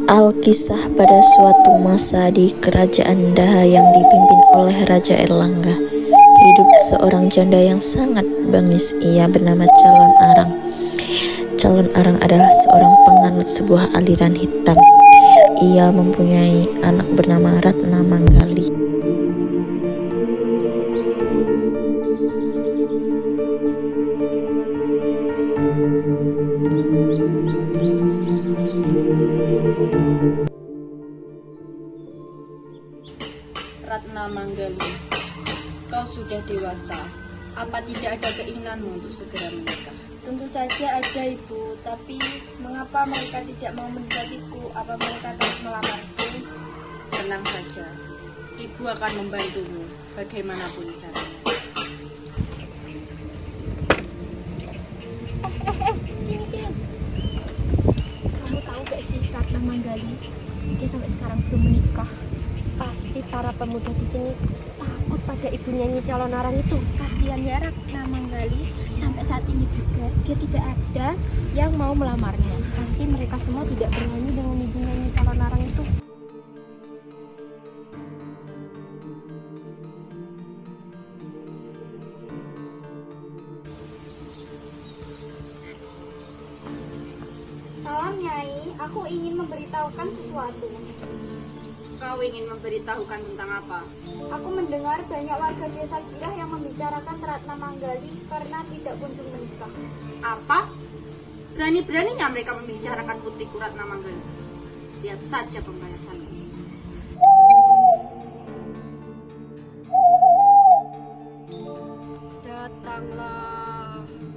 Alkisah pada suatu masa di kerajaan Daha yang dipimpin oleh Raja Erlangga, hidup seorang janda yang sangat bengis. Ia bernama Calon Arang. Calon Arang adalah seorang penganut sebuah aliran hitam. Ia mempunyai anak bernama Ratna Manggali. Ratna Manggali, kau sudah dewasa. Apa tidak ada keinginanmu untuk segera menikah? Tentu saja ada, Ibu. Tapi mengapa mereka tidak mau mendekatiku? Apa mereka takut melamarku? Tenang saja, ibu akan membantumu bagaimanapun caranya. Sini. Kamu tahu gak sih Ratna Manggali? Dia sampai sekarang belum menikah. Pasti para pemuda di sini takut pada ibunya Nyi Calon Arang itu. Kasihan ya Ratna Manggali, sampai saat ini juga dia tidak ada yang mau melamarnya. Pasti mereka semua tidak berani dengan ibunya Nyi Calon Arang itu. Salam Nyai, aku ingin memberitahukan sesuatu. Kau ingin memberitahukan tentang apa? Aku mendengar banyak warga desa Girah yang membicarakan Ratna Manggali karena tidak kunjung menikah. Apa? Berani-beraninya mereka membicarakan putriku Ratna Manggali. Lihat saja pembahasanmu.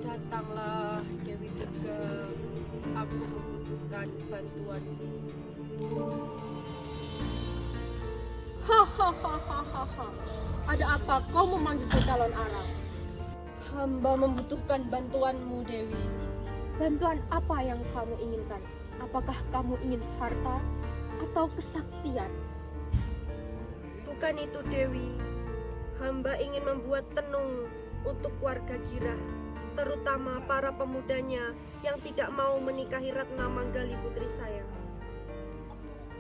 Datanglah Dewi Durga. Aku membutuhkan bantuanmu. Hahaha. Ada apa kau memanggil Calon Arang? Hamba membutuhkan bantuanmu, Dewi. Bantuan apa yang kamu inginkan? Apakah kamu ingin harta atau kesaktian? Bukan itu, Dewi. Hamba ingin membuat tenung untuk warga Girah, terutama para pemudanya yang tidak mau menikahi Ratna Manggali putri saya.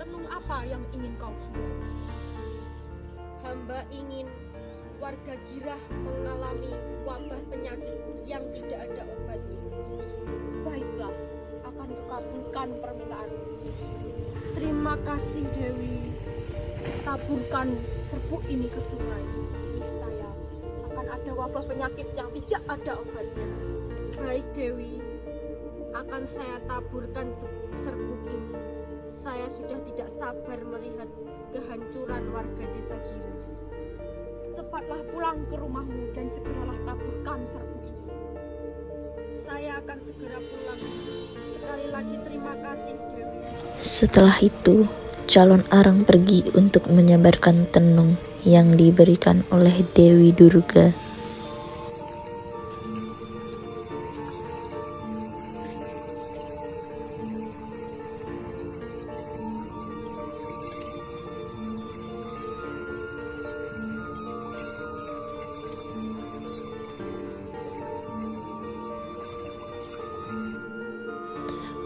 Tenung apa yang ingin kau buat? Hamba ingin warga Girah mengalami wabah penyakit yang tidak ada obatnya. Baiklah, akan kukabulkan permintaanmu. Terima kasih, Dewi. Taburkan serbuk ini ke sungai. Niscaya akan ada wabah penyakit yang tidak ada obatnya. Baik, Dewi. Akan saya taburkan serbuk ini. Saya sudah tidak sabar melihat kehancuran warga desa Girah. Cepatlah pulang ke rumahmu dan segeralah taburkan serbuk ini. Saya akan segera pulang. Sekali lagi terima kasih, Dewi. Setelah itu, Calon Arang pergi untuk menyebarkan tenung yang diberikan oleh Dewi Durga.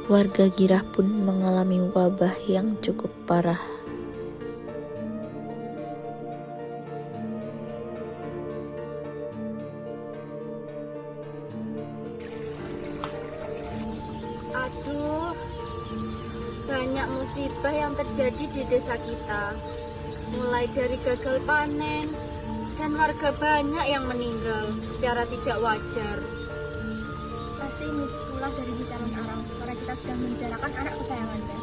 Warga Girah pun mengalami wabah yang cukup parah. Aduh, banyak musibah yang terjadi di desa kita. Mulai dari gagal panen dan warga banyak yang meninggal secara tidak wajar. Pasti ini ulah dari Nyi Calon Arang karena kita sudah menjarakan anak kesayangannya.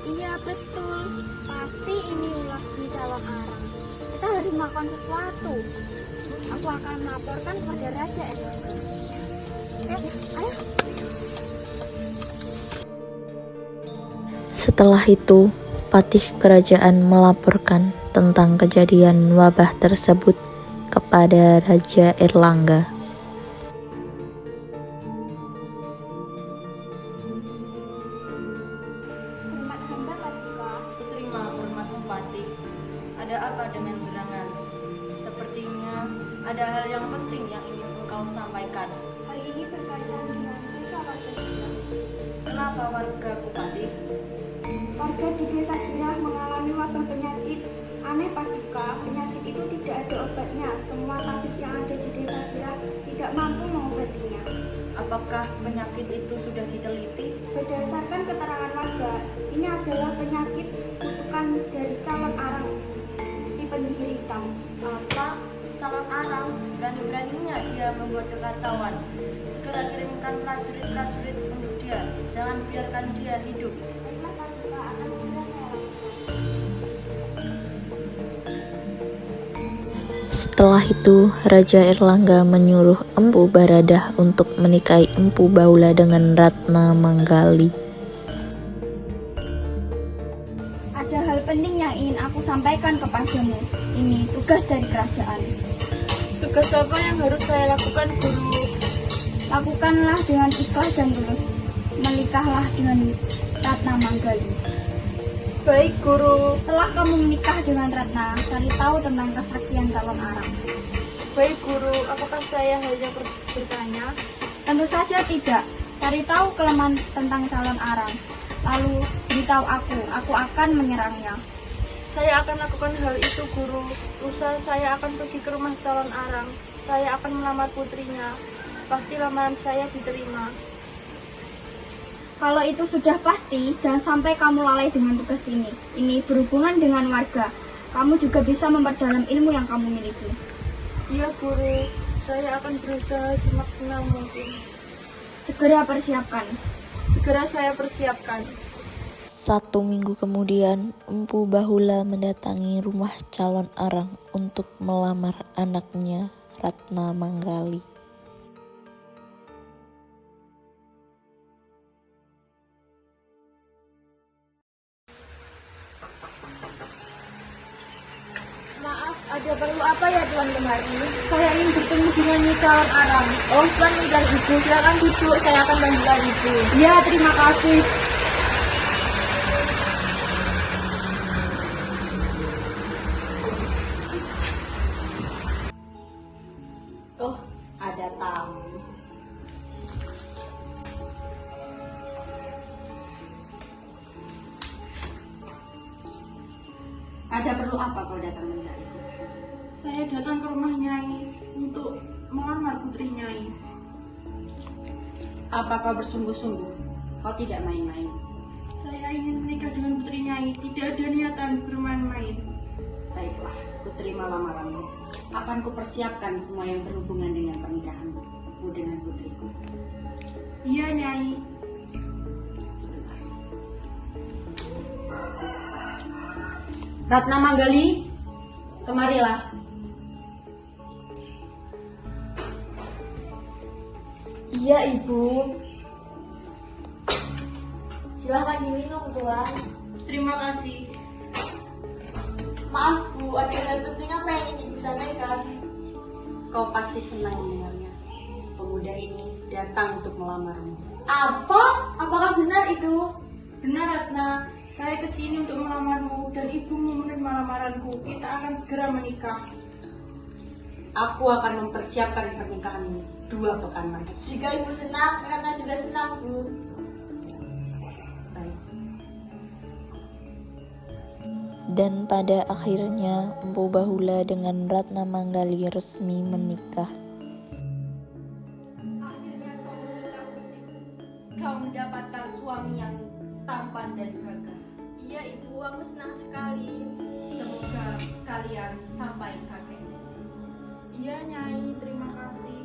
Iya betul, pasti ini ulah Nyi Calon Arang. Kita harus melakukan sesuatu. Aku akan melaporkan kepada Raja Erlangga. Ayo. Setelah itu, patih kerajaan melaporkan tentang kejadian wabah tersebut kepada Raja Erlangga. Hormat hamba Paduka. Kuterima hormatmu, Patih. Ada apa dengan gerangan? Sepertinya ada hal yang penting yang ingin engkau sampaikan. Hari ini berkaitan dengan desa warga Girah. Kenapa warga Bupati? Warga di desa Girah mengalami wabah penyakit aneh Paduka. Penyakit itu tidak ada obatnya. Semua tabib yang ada di desa Girah tidak mampu mengobatinya. Apakah penyakit itu sudah diteliti? Berdasarkan keterangan warga, ini adalah penyakit kutukan dari calon arang, si penyihir hitam. Apa? Calon arang? Berani-beraninya dia membuat kekacauan. Segera kirimkan prajurit-prajurit untuk dia. Jangan biarkan dia hidup. Baiklah Paduka, akan segera saya lakukan. Setelah itu, Raja Erlangga menyuruh Empu Baradah untuk menikahi Empu Bahula dengan Ratna Manggali. Ada hal penting yang ingin aku sampaikan kepadamu. Ini tugas dari kerajaan. Tugas apa yang harus saya lakukan, Guru? Lakukanlah dengan ikhlas dan tulus. Menikahlah dengan Ratna Manggali. Baik, Guru. Setelah kamu menikah dengan Ratna, cari tahu tentang kesaktian calon arang. Baik, Guru. Apakah saya hanya bertanya? Tentu saja tidak. Cari tahu kelemahan tentang calon arang. Lalu beritahu aku akan menyerangnya. Saya akan lakukan hal itu, Guru. Lusa saya akan pergi ke rumah calon arang. Saya akan melamar putrinya. Pasti lamaran saya diterima. Kalau itu sudah pasti, jangan sampai kamu lalai dengan tugas ini. Ini berhubungan dengan warga. Kamu juga bisa memperdalam ilmu yang kamu miliki. Iya, Guru. Saya akan berusaha semaksimal mungkin. Segera persiapkan. Segera saya persiapkan. 1 minggu kemudian, Empu Bahula mendatangi rumah calon arang untuk melamar anaknya, Ratna Manggali. Maaf, ada perlu apa ya Tuan kemari? Saya ingin bertemu dengan calon arang. Oh, Tuan dan Ibu, silakan duduk. Saya akan bantuan Ibu. Ya, terima kasih. Oh, ada tamu. Ada perlu apa kau datang mencariku? Saya datang ke rumah Nyai untuk melamar putri Nyai. Apa kau bersungguh-sungguh? Kau tidak main-main. Saya ingin menikah dengan putri Nyai. Tidak ada niatan bermain-main. Baiklah, ku terima lamaranmu. Akan kupersiapkan semua yang berhubungan dengan pernikahanmu dengan putriku. Iya, Nyai. Sebentar. Ratna Manggali, kemarilah. Iya, Ibu. Silahkan diminum, Tuan. Terima kasih. Maaf, Bu, ada hal penting apa yang ingin Ibu sampaikan? Kau pasti senang mendengarnya. Pemuda ini datang untuk melamarmu. Apa? Apakah benar itu? Benar, Ratna. Saya kesini untuk melamarmu dan ibumu menerima lamaranku. Kita akan segera menikah. Aku akan mempersiapkan pernikahan ini 2 pekan lagi. Jika Ibu senang, Ratna juga senang, Bu. Baik. Dan pada akhirnya, Empu Bahula dengan Ratna Manggali resmi menikah. Akhirnya kau menikah, putri. Kau mendapatkan suami yang tampan dan gagah. Iya, Ibu, aku senang sekali. Semoga kalian sampai kakek. Iya, Nyai. Terima kasih.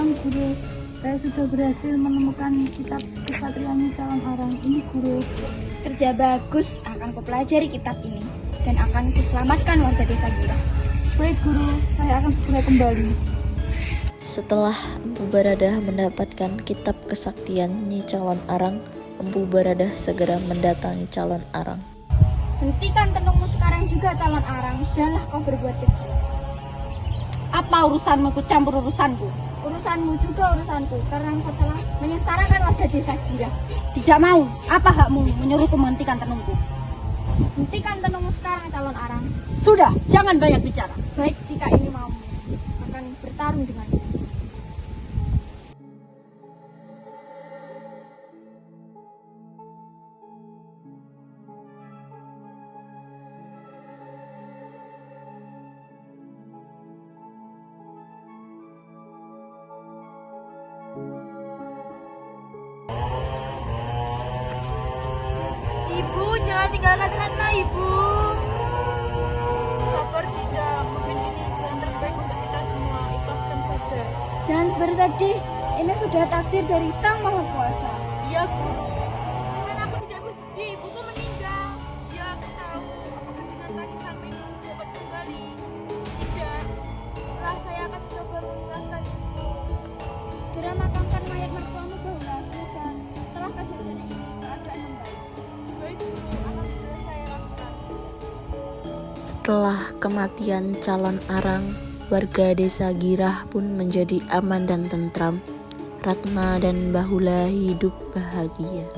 Ini guru, saya sudah berhasil menemukan kitab Kesatria Nyi Calon Arang. Ini guru. Kerja bagus, akan kupelajari kitab ini dan akan kuselamatkan warga desa Girah. Baik guru, saya akan segera kembali. Setelah Empu Baradah mendapatkan kitab kesaktian Nyi Calon Arang, Empu Baradah segera mendatangi Calon Arang. Hentikan tenungmu sekarang juga, Calon Arang. Janganlah kau berbuat keji. Apa urusanmu ikut campur urusanku? Urusanmu juga urusanku, karena engkau telah menyengsarakan warga desa Girah. Tidak mau. Apa hakmu menyuruhku menghentikan tenungku? Hentikan tenungmu sekarang, Calon Arang. Sudah, jangan banyak bicara. Baik, jika ini mau akan bertarung denganmu. Ibu, jangan tinggalkan Hatna, Ibu. Sabar, Dinda. Mungkin ini jalan terbaik untuk kita semua. Ikhlaskan saja. Jangan bersedih, ini sudah takdir dari Sang Maha Kuasa. Iya, guru. Kan aku tidak bersedih. Ibuku meninggal. Ya, aku tahu. Apakah dengan tangisan ibu dapat kembali? Tidak. Setelah saya akan coba mengikhlaskan ibu. Segera makamkan mayat mertuamu, Baula. Semoga setelah kejadian ini keadaan membaik. Baik, guru. Akan segera saya lakukan. Setelah kematian Calon Arang, warga desa Girah pun menjadi aman dan tentram. Ratna dan Bahula hidup bahagia.